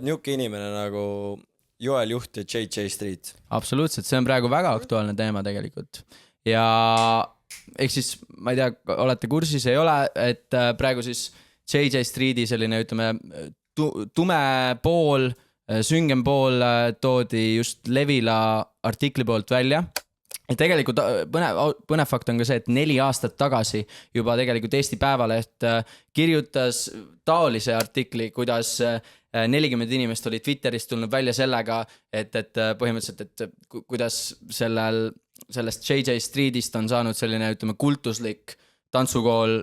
Niuke inimene nagu Joel Juht ja JJ Street. Absoluutselt, see on praegu väga aktuaalne teema tegelikult. Ja ehk siis, ma ei tea, olete kursis, ei ole, et praegu siis JJ Streeti selline, ütleme, tume pool, süngem pool toodi just Levila artikli poolt välja. Ja tegelikult põnev fakt on ka see, et 4 aastat tagasi juba tegelikult Eesti Päevaleht kirjutas taolise artikli, kuidas 40 inimest oli Twitterist tulnud välja sellega, et põhimõtteliselt, et kuidas sellest JJ Streetist on saanud selline, ütleme, kultuslik tantsukool,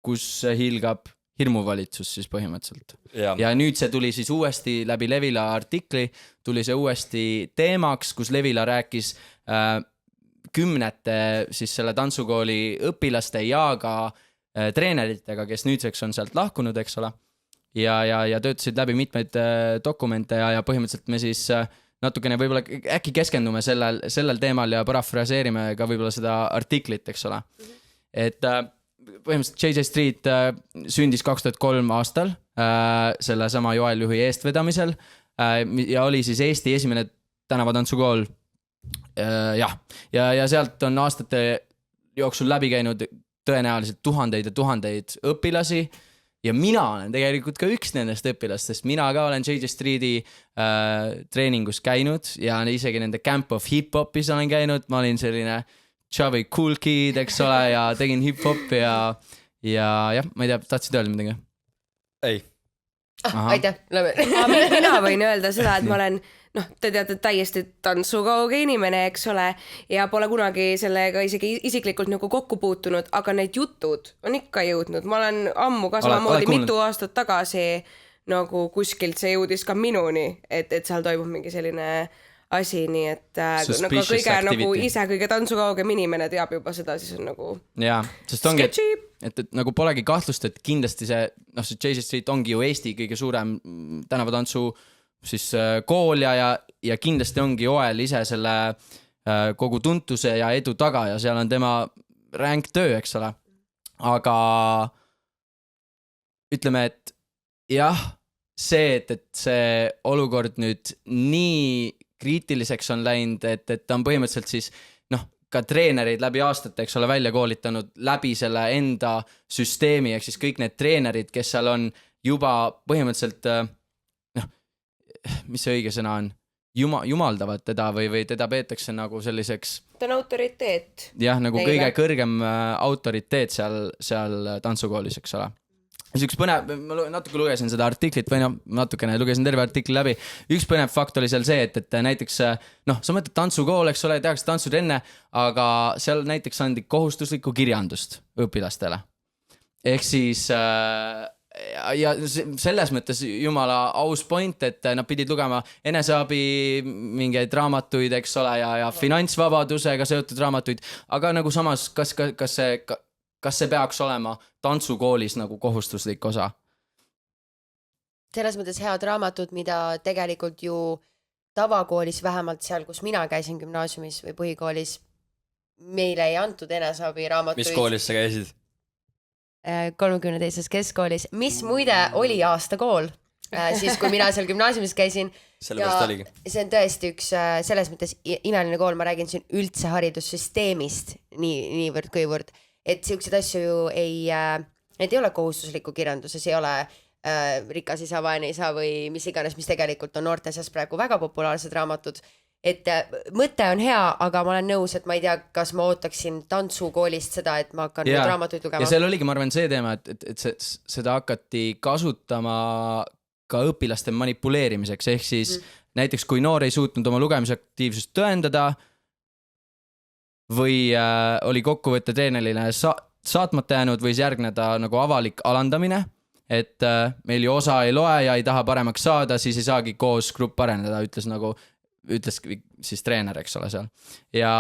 kus hiilgab hirmuvalitsus siis põhimõtteliselt. Ja nüüd see tuli siis uuesti läbi Levila artikli, tuli see uuesti teemaks, kus Levila rääkis kümnete siis selle tantsukooli õpilaste ja ka treeneritega, kes nüüdseks on sealt lahkunud, eks ole. Ja töötasid läbi mitmeid dokumente ja põhimõtteliselt me siis natukene võib-olla äkki keskendume sellel teemal ja parafraseerime ka võib-olla seda artiklit, eks ole. Et põhimõtteliselt JJ Street sündis 2003 aastal selle sama Joel Juhi eestvedamisel ja oli siis Eesti esimene tänavatantsukool. Ja sealt on aastate jooksul läbi käinud tõenäoliselt tuhandeid ja tuhandeid õpilasi ja mina olen tegelikult ka üks nendest õpilastest, mina ka olen JJ Streeti treeningus käinud ja isegi nende Camp of Hip-Hopis olen käinud, ma olin selline chubby cool kid, eks ole, ja tegin hip-hopi ja jah, ma ei tea, tahtsid öelda midagi? Ei. Aitäh, mina võin öelda seda, et ma olen te teate täiesti tantsukauge inimene, eks ole, ja pole kunagi sellega isegi isiklikult nagu kokku puutunud, aga need jutud on ikka jõudnud. Ma olen ammu ka samamoodi mitu aastat tagasi nagu kuskilt see jõudis ka minuni, et seal toimub mingi selline asi, nii et nagu kõige nagu ise kõige tantsukaugem inimene teab juba seda, siis on nagu jaa, sest ongi, et nagu polegi kahtlust, et kindlasti see JJ Street ongi ju Eesti kõige suurem tänavatantsu siis kool ja kindlasti ongi Joel ise selle kogu tuntuse ja edu taga ja seal on tema ränk töö, eks ole. Aga ütleme, et jah, see, et see olukord nüüd nii kriitiliseks on läinud, et on põhimõtteliselt siis ka treenerid läbi aastate, eks ole, välja koolitanud läbi selle enda süsteemi, ehk siis kõik need treenerid, kes seal on juba põhimõtteliselt mis see õige sõna on, jumaldavad teda või teda peetakse nagu selliseks ta on autoriteet. Jah, nagu neile. Kõige kõrgem autoriteet seal tantsukoolis, eks ole. Üks põnev, ma natuke lugesin seda artiklit või natukene lugesin terve artikli läbi. Üks põnev fakt oli seal see, et näiteks sa mõtled tantsukool, eks ole, tehakse tantsud enne, aga seal näiteks andi kohustuslikku kirjandust õpilastele. Ehk siis ja selles mõttes jumala aus point, et nad pidid lugema eneseabi mingeid raamatuid, eks ole, ja finantsvabadusega seotud raamatuid, aga nagu samas, kas see peaks olema tantsukoolis nagu kohustuslik osa? Selles mõttes head raamatud, mida tegelikult ju tavakoolis, vähemalt seal, kus mina käisin gümnaasiumis või põhikoolis, meile ei antud eneseabi raamatuid. Mis koolis sa käisid? 32. keskkoolis, mis muide oli aastakool, siis kui mina seal gümnaasiumis käisin. Sellepärast oligi. See on tõesti üks selles mõttes imeline kool, ma räägin siin üldse haridussüsteemist niivõrd kõivõrd, et siukseid asju ju need ei ole kohustusliku kirjanduses, ei ole rikas isa, vaene isa või mis iganes, mis tegelikult on noorte seas praegu väga populaarsed raamatud. Et mõte on hea, aga ma olen nõus, et ma ei tea, kas ma ootaksin tantsukoolist seda, et ma hakkan nüüd raamatuid lugema. Ja seal oligi, ma arvan, see teema, et seda hakati kasutama ka õpilaste manipuleerimiseks, ehk siis näiteks kui noor ei suutnud oma lugemisaktiivsust tõendada või oli kokkuvõtte treenerile saatmata jäänud või järgneda nagu avalik alandamine, et meil ju osa ei loe ja ei taha paremaks saada, siis ei saagi koos grupp areneda, ütles siis treener, eks ole seal. Ja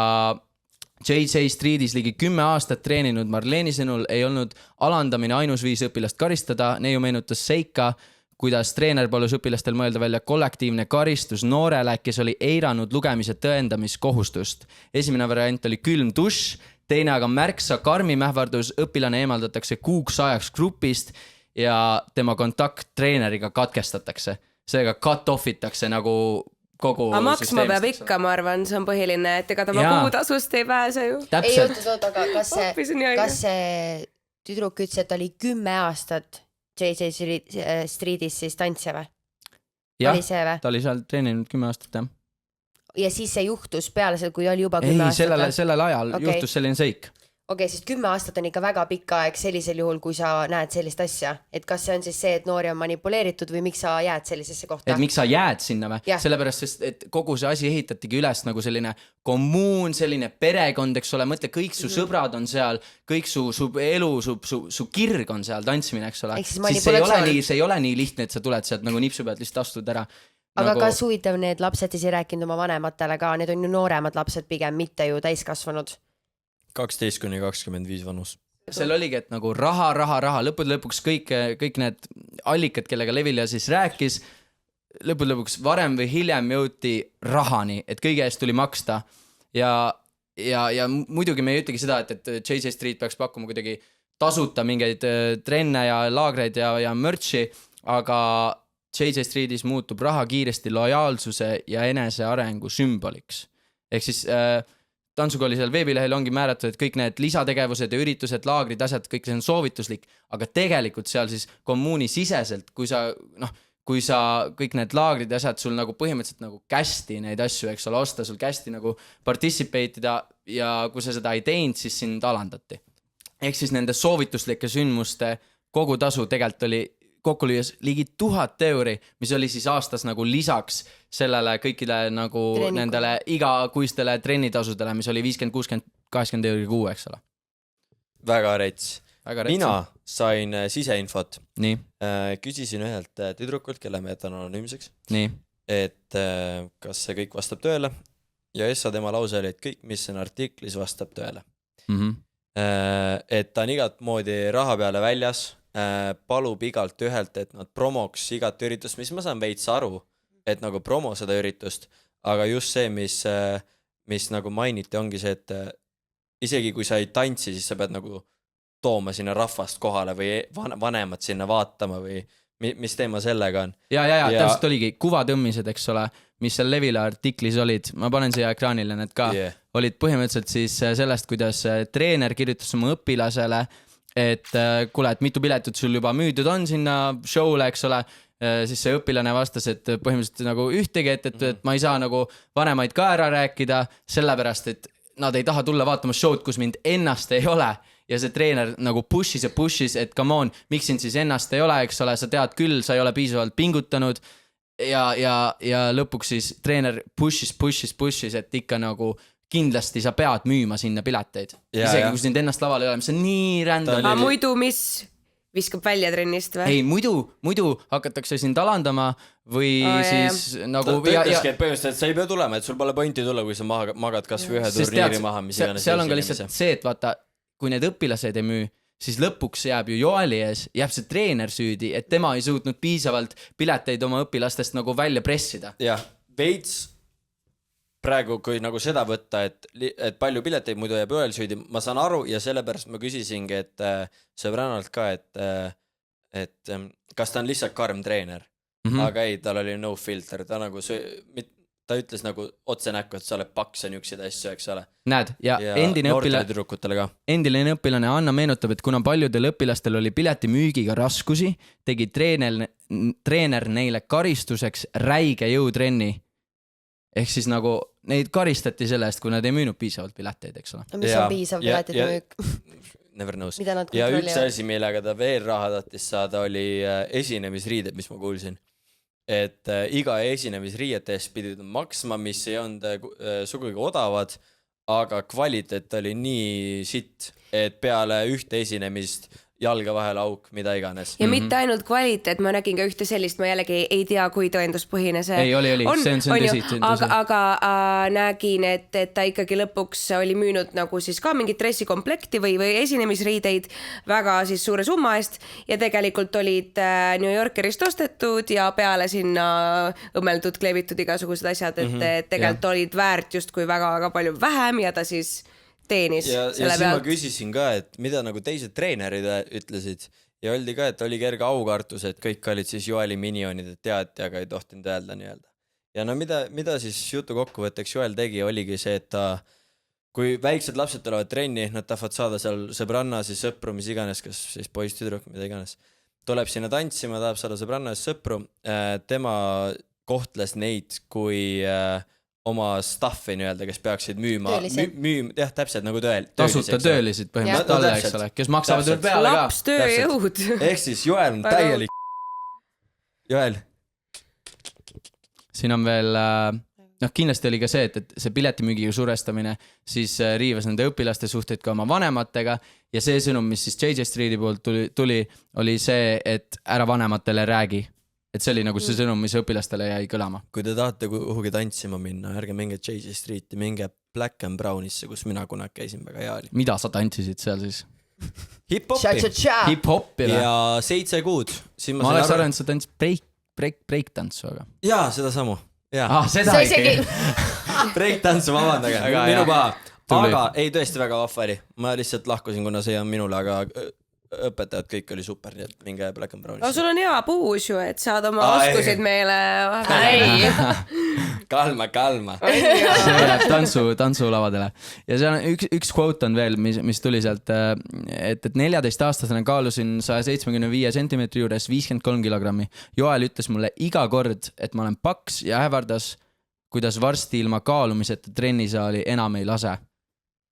JJ Streetis ligi 10 aastat treeninud Marleeni sõnul ei olnud alandamine ainus viis õpilast karistada, neiu meenutas seika, kuidas treener palus õpilastel mõelda välja kollektiivne karistus noorele, kes oli eiranud lugemise tõendamiskohustust. Esimene variant oli külm dušš, teine aga märksa karmim ähvardus, õpilane eemaldatakse kuuks ajaks grupist ja tema kontakt treeneriga katkestatakse. seega cut off itakse nagu kogu aga maksma peab ikka, ma arvan, see on põhiline, et ega ta kuutasust ei pääse ju. Ei, oot, aga kas see tüdruk ütles, et oli 10 aastat JJ Streetis siis tantsija või? Jah, ta oli seal treeninud 10 aastat, jah. Ja siis see juhtus peale seda, kui oli juba 10 aastat? Ei, sellel ajal juhtus selline seik. Okei, siis 10 aastat on ikka väga pikk aeg sellisel juhul, kui sa näed sellist asja. Et kas see on siis see, et noori on manipuleeritud või miks sa jääd sellisesse kohta? Et miks sa jääd sinna või? Sellepärast, sest et kogu see asi ehitatigi üles nagu selline kommuun, selline perekond, eks ole, mõtle, kõik su sõbrad on seal, kõik su elu, su kirg on seal tantsimine, eks ole. Siis see ei ole nii lihtne, et sa tuled sealt nagu nipsu pealt lihtsalt astud ära. Aga nagu... kas huvitav, need lapsed siis ei rääkinud oma vanematele ka, need on ju nooremad lapsed pigem, mitte ju täiskasvanud. 12-25 vanus. Seal oligi, et nagu raha, lõpuks kõik need allikad, kellega Levilja siis rääkis, lõpuks varem või hiljem jõuti rahani, et kõige eest tuli maksta ja muidugi me ei ütlegi seda, et JJ Street peaks pakkuma kuidagi tasuta mingeid trenne ja laagreid ja mürtsi, aga JJ Streetis muutub raha kiiresti lojaalsuse ja enesearengu sümboliks. Ehk siis tantsukooli seal veebilehel ongi määratud, et kõik need lisategevused ja üritused, laagrid, asjad, kõik see on soovituslik, aga tegelikult seal siis kommuuni siseselt, kui sa kõik need laagrid ja asjad sul nagu põhimõtteliselt nagu kästi neid asju, eks ole, osta sul kästi nagu participate ida ja kui sa seda ei teinud, siis sind alandati. Ehk siis nende soovituslike sündmuste kogutasu tegelikult oli kokku lüües ligi 1000 €, mis oli siis aastas nagu lisaks sellele kõikide nagu nendele igakuistele trennitasudele, mis oli 50, 60, 80 € kuu, eks ole. Väga rets. Mina sain siseinfot. Nii. Küsisin ühelt tüdrukult, kelle me jätan anonüümseks. Nii. Et kas see kõik vastab tõele. Ja Essa tema lause oli, et kõik, mis on artiklis, vastab tõele. Et ta on igat moodi raha peale väljas, palub igalt ühelt, et nad promoks igat üritust, mis ma saan veits aru, et nagu promo seda üritust, aga just see, mis nagu mainiti, ongi see, et isegi kui sa ei tantsi, siis sa pead nagu tooma sinna rahvast kohale või vanemad sinna vaatama või mis teema sellega on. Ja täpselt oligi kuvatõmmised, eks ole, mis seal Levila artiklis olid, ma panen siia ekraanile need ka, olid põhimõtteliselt siis sellest, kuidas treener kirjutas oma õpilasele, et kuule, et mitu piletut sul juba müüdud on sinna show'le, eks ole, siis see õpilane vastas, et põhimõtteliselt nagu ühtegi, et ma ei saa nagu vanemaid ka ära rääkida, sellepärast, et nad ei taha tulla vaatama show'd, kus mind ennast ei ole. Ja see treener nagu pushis, et come on, miks sind siis ennast ei ole, eks ole, sa tead küll, sa ei ole piisavalt pingutanud ja lõpuks siis treener pushis, et ikka nagu kindlasti sa pead müüma sinna pileteid. Isegi kui sind ennast laval ei ole, mis on nii rändal. Aga muidu mis viskab välja trennist või? Ei, muidu hakatakse sind alandama või siis nagu... Ta ütleski, et põhimõtteliselt sa ei pea tulema, et sul pole pointi tulla, kui sa magad kas või ühe turniiri maha, mis iganes. Seal on ka lihtsalt see, et vaata, kui need õpilased ei müü, siis lõpuks jääb ju Joali ees, jääb see treener süüdi, et tema ei suutnud piisavalt pileteid oma õpilastest nagu välja pressida. Jah, veits praegu, kui nagu seda võtta, et palju pileteid muidu jääb Joel süüdi, ma saan aru ja sellepärast ma küsisingi, et sõbrannalt ka, et kas ta on lihtsalt karm treener, aga ei, tal oli no filter, ta ütles nagu otse näkku, et sa oled paks ja niukseid asju, eks ole. Näed, ja endine õpilane Anna meenutab, et kuna paljudel õpilastel oli pileti müügiga raskusi, tegi treener neile karistuseks räige jõutrenni. Ehk siis nagu neid karistati selle eest, kui nad ei müünud piisavalt pileteid, eks ole. No mis on piisav piletide müük? Never knows. Ja üks asi, millega ta veel raha tahtis saada, oli esinemisriided, mis ma kuulsin. Et iga esinemisriiete eest pidid maksma, mis ei olnud sugugi odavad, aga kvaliteet oli nii sitt, et peale ühte esinemist jalga vahel auk, mida iganes. Ja mitte ainult kvaliteet, ma nägin ka ühte sellist, ma jällegi ei tea, kui tõenduspõhine see ei, oli. See on tõsi. Aga nägin, et ta ikkagi lõpuks oli müünud nagu siis ka mingit dressikomplekti või esinemisriideid väga siis suure summa eest ja tegelikult olid New Yorkerist ostetud ja peale sinna õmmeldud, kleebitud igasugused asjad, et tegelikult olid väärt justkui väga palju vähem ja ta siis teenis ja siis ma küsisin ka, et mida nagu teised treenerid ütlesid ja oldi ka, et oli kerge aukartus, et kõik olid siis Joeli minionid, et teati, aga ei tohtinud öelda nii-öelda. Ja no mida siis jutu kokkuvõtteks Joel tegi, oligi see, et ta, kui väiksed lapsed tulevad trenni, nad tahavad saada seal sõbrannasi, sõpru, mis iganes, kas siis poiss, tüdruk, mida iganes, tuleb sinna tantsima, tahab saada sõbrannasi, sõpru, tema kohtles neid kui oma staffi nii-öelda, kes peaksid müüma, jah, täpselt nagu tasuta töölisid põhimõtteliselt talle, eks ole, kes maksavad veel peale ka. Laps tööjõud. Ehk siis Joel on täielik Joel. Siin on veel, kindlasti oli ka see, et see piletimüügiga surestamine siis riivas nende õpilaste suhteid ka oma vanematega ja see sõnum, mis siis JJ Streeti poolt tuli, oli see, et ära vanematele räägi. Et see oli nagu see sõnum, mis õpilastele jäi kõlama. Kui te tahate kuhugi tantsima minna, ärge minge JJ Streeti, minge Black and Brownisse, kus mina kunagi käisin väga hea oli. Mida sa tantsisid seal siis? Hip-hopi ja 7 kuud. Ma oleks arvanud, sa tantsid break-tantsu, aga... Jaa, seda samu. Seda ikka. Break-tantsu, vabandage, minu paha. Aga ei, tõesti väga vahva oli. Ma lihtsalt lahkusin, kuna see on minule, aga õpetajad kõik oli super, nii et minge Black and Brownisse. Sul on hea puus ju, et saad oma oskusid meile Kalma. See jääb tantsulavadele. Ja see on üks quote on veel, mis tuli sealt, et 14-aastasena kaalusin 175 sentimeetri juures 53 kilogrammi. Joel ütles mulle iga kord, et ma olen paks ja ähvardas, kuidas varsti ilma kaalumiseta trennisaali enam ei lase.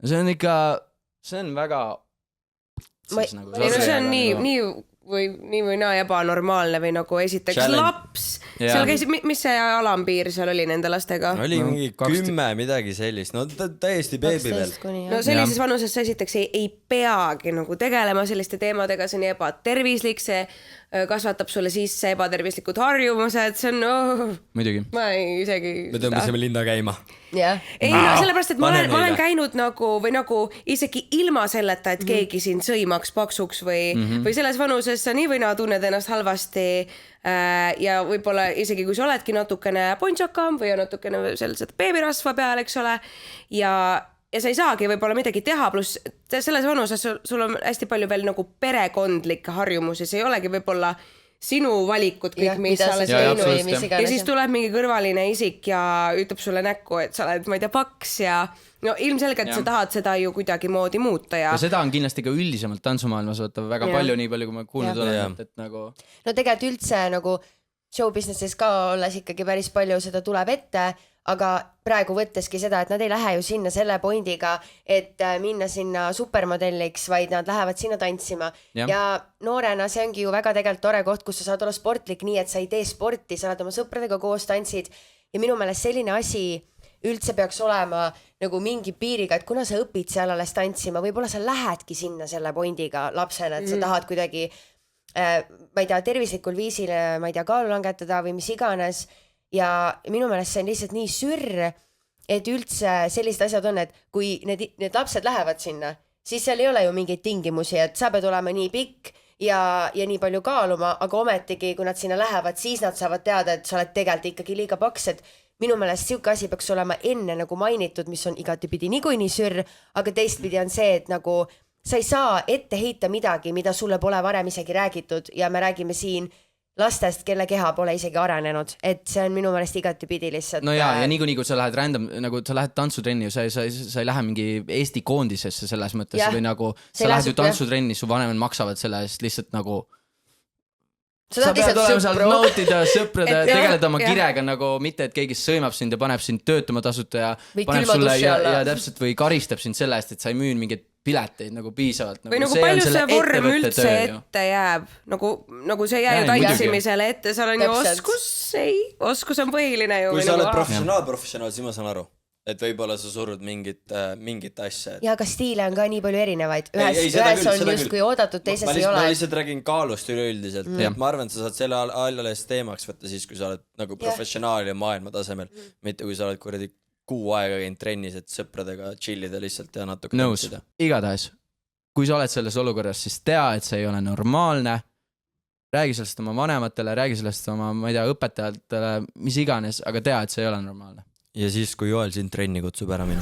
See on väga... see on nii või naa ebanormaalne või nagu esiteks challenge. Laps, seal käis, mis see alampiir seal oli nende lastega? Oli mingi 10 midagi sellist, no täiesti beebi veel. No sellises vanuses sa esiteks ei peagi nagu tegelema selliste teemadega, see on ebatervislik, see kasvatab sulle sisse ebatervislikud harjumused, see on muidugi. Ma ei isegi... Me tõmbasime linna käima. Ei no sellepärast, et ma olen käinud nagu isegi ilma selleta, et keegi sind sõimaks paksuks või selles vanuses sa nii või naa tunned ennast halvasti ja võib-olla isegi kui sa oledki natukene pontsakam või natukene sellised beebirasva peal, eks ole, ja sa ei saagi võib-olla midagi teha, pluss selles vanuses sul on hästi palju veel nagu perekondlikke harjumusi, see ei olegi võib-olla sinu valikut kõik, mis sa oled teinud. Ja siis tuleb mingi kõrvaline isik ja ütleb sulle näkku, et sa oled, ma ei tea, paks ja no ilmselgelt sa tahad seda ju kuidagi moodi muuta. Ja seda on kindlasti ka üldisemalt tantsumaailmas võtta väga palju, nii palju, kui ma kuulnud olen. Et nagu... No tegelikult üldse nagu show businesses ka olles ikkagi päris palju seda tuleb ette, aga praegu võtteski seda, et nad ei lähe ju sinna selle pointiga, et minna sinna supermodelliks, vaid nad lähevad sinna tantsima. Ja noorena see ongi ju väga tegelikult tore koht, kus sa saad olla sportlik nii, et sa ei tee sporti, sa oled oma sõpradega koos tantsid ja minu meelest selline asi üldse peaks olema nagu mingi piiriga, et kuna sa õpid seal alles tantsima, võib-olla sa lähedki sinna selle pointiga lapsena, et sa tahad kuidagi ma ei tea, tervislikul viisil ma ei tea, kaalu langetada või mis iganes. Ja minu meelest see on lihtsalt nii sürr, et üldse sellised asjad on, et kui need lapsed lähevad sinna, siis seal ei ole ju mingeid tingimusi, et sa pead olema nii pikk ja nii palju kaaluma, aga ometigi, kui nad sinna lähevad, siis nad saavad teada, et sa oled tegelikult ikkagi liiga paks, et minu meelest siuke asi peaks olema enne nagu mainitud, mis on igatipidi niikuinii sürr, aga teistpidi on see, et nagu sa ei saa ette heita midagi, mida sulle pole varem isegi räägitud ja me räägime siin lastest, kelle keha pole isegi arenenud, et see on minu meelest igatipidi lihtsalt. No ja niikuinii, kui sa lähed random, nagu sa lähed tantsutrenni, sa ei lähe mingi Eesti koondisesse selles mõttes või nagu sa lähed ju tantsutrenni, su vanemad maksavad selle eest lihtsalt nagu sa pead olema seal nautida sõprade, tegeleda oma kirega nagu mitte, et keegi sõimab sind ja paneb sind töötama tasuta ja paneb sulle ja täpselt või karistab sind selle eest, et sa ei müün mingeid pileteid nagu piisavalt. Või nagu palju see vorm üldse ette jääb, nagu see jääb tantsimisele ette, seal on ju oskus on põhiline ju. Kui sa oled professionaal, siis ma saan aru, et võib-olla sa surud mingit asja. Ja aga stiile on ka nii palju erinevaid. Ühes on just kui oodatud, teises ei ole. Ma lihtsalt räägin kaalust üleüldiselt. Ma arvan, et sa saad selle alles teemaks võtta siis, kui sa oled nagu professionaal ja maailma tasemel. Mitte kui sa oled kuradi kuu aega käinud trennis, et sõpradega chillida lihtsalt ja natuke tantsida. Igatahes, kui sa oled selles olukorras, siis tea, et see ei ole normaalne. Räägi sellest oma vanematele, räägi sellest oma, ma ei tea, õpetajatele, mis iganes, aga tea, et see ei ole normaalne. Ja siis, kui Joel sind trenni kutsub ära minu.